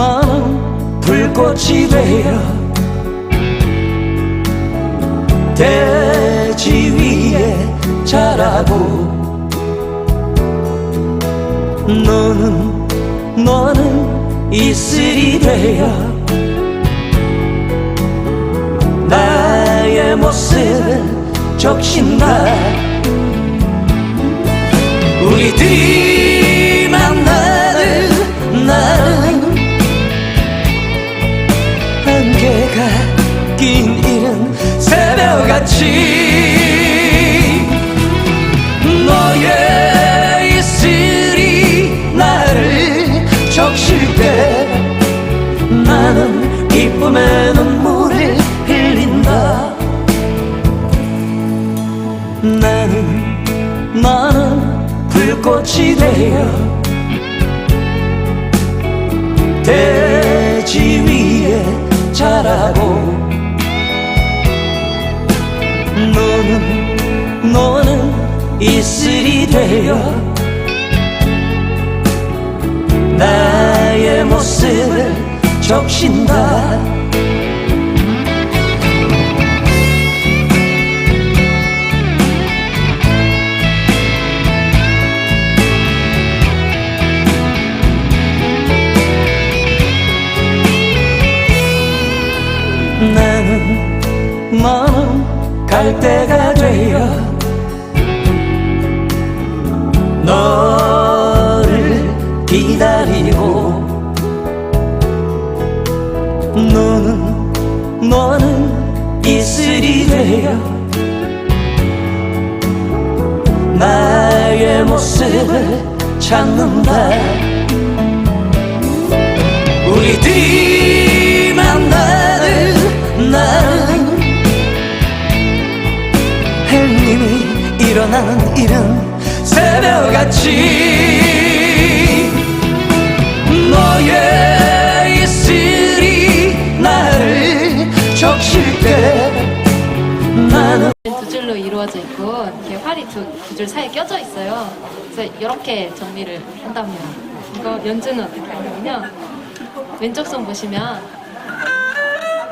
너는 불꽃이 되어 대지 위에 자라고 너는 이슬이 되어 나의 모습을 적신다. 우리들이 만나는 날은 안개가 낀 이른 새벽같이 너의 이슬이 나를 적실 때 나는 기쁨의 눈물을 흘린다. 너는 불꽃이 되어 대지 위에 자라고 너는 이슬이 되어 나의 모습을 적신다. 너는 갈대가 되어 너를 기다리고 너는 이슬이 되어 나의 모습을 찾는다. 우리들이 만나는 날은 햇님이 일어나는 이른 새벽같이 너의 이슬이 나를 적실 때 나는 두 줄로 이루어져 있고 이렇게 활이 두 줄 사이에 껴져 있어요. 그래서 이렇게 정리를 한답니다. 이거 연주는 어떻게 하냐면요, 왼쪽 손 보시면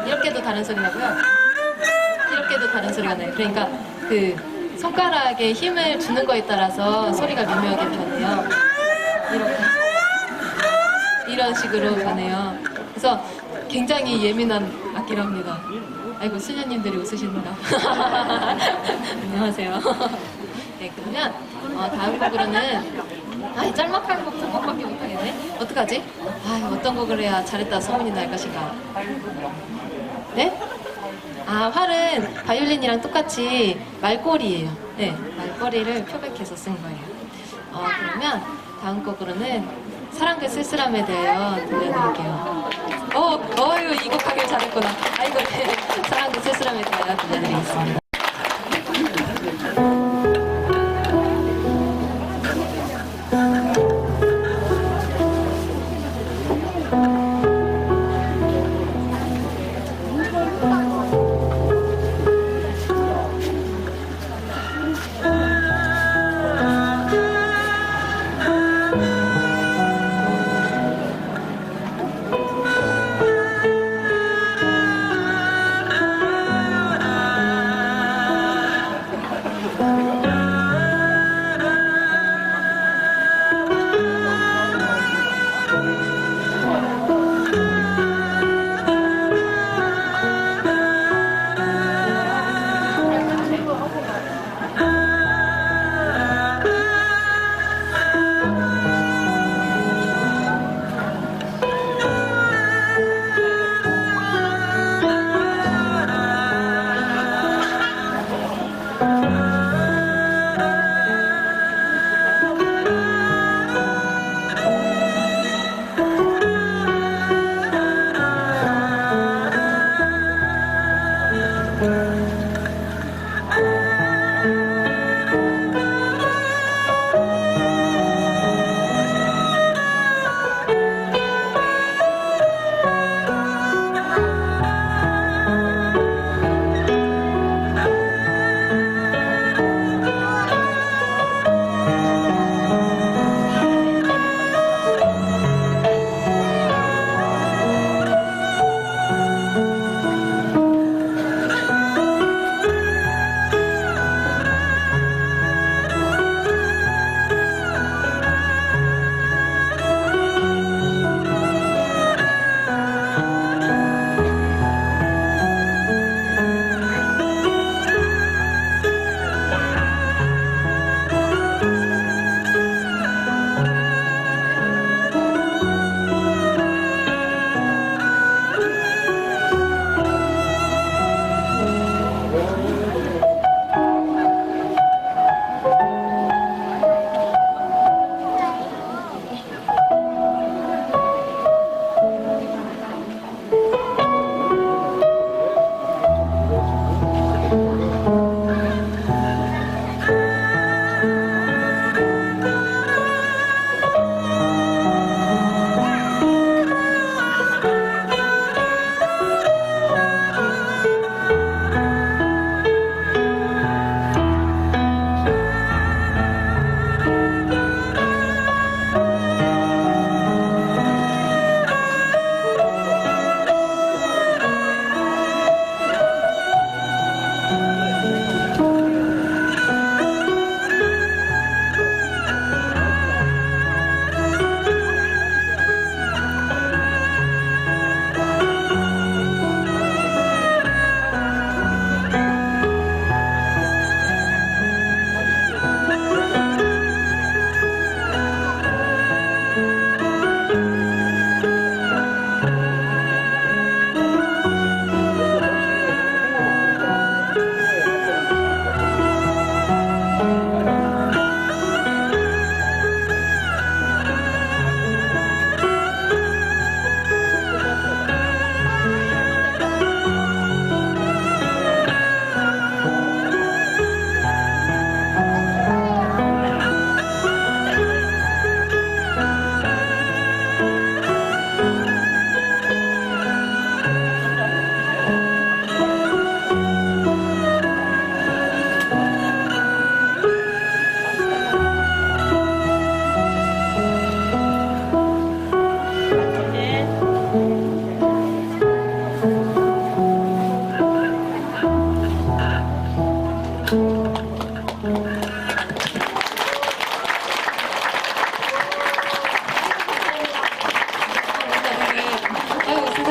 이렇게도 다른 소리 나고요, 이렇게도 다른 소리가 나요. 그러니까 그 손가락에 힘을 주는 거에 따라서 소리가 미묘하게 변해요. 이렇게 이런 식으로 변해요. 그래서 굉장히 예민한 악기랍니다. 아이고, 수녀님들이 웃으십니다. 안녕하세요. 네, 그러면 다음 곡으로는 이 짤막한 곡 두 곡밖에 못하겠네. 어떡하지? 어떤 곡을 해야 잘했다 소문이 날 것인가. 네? 활은 바이올린이랑 똑같이 말꼬리예요. 네, 말꼬리를 표백해서 쓴 거예요. 그러면 다음 곡으로는 사랑과 쓸쓸함에 대하여 들려드릴게요. 이 곡 하길 잘했구나. 아이고, 네. 사랑과 쓸쓸함에 대하여 들려드리겠습니다.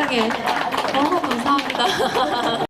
세상에. 너무 감사합니다.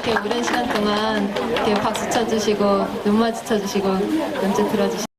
이렇게 오랜 시간 동안 이렇게 박수 쳐주시고 눈 마주쳐주시고 연주 들어주시고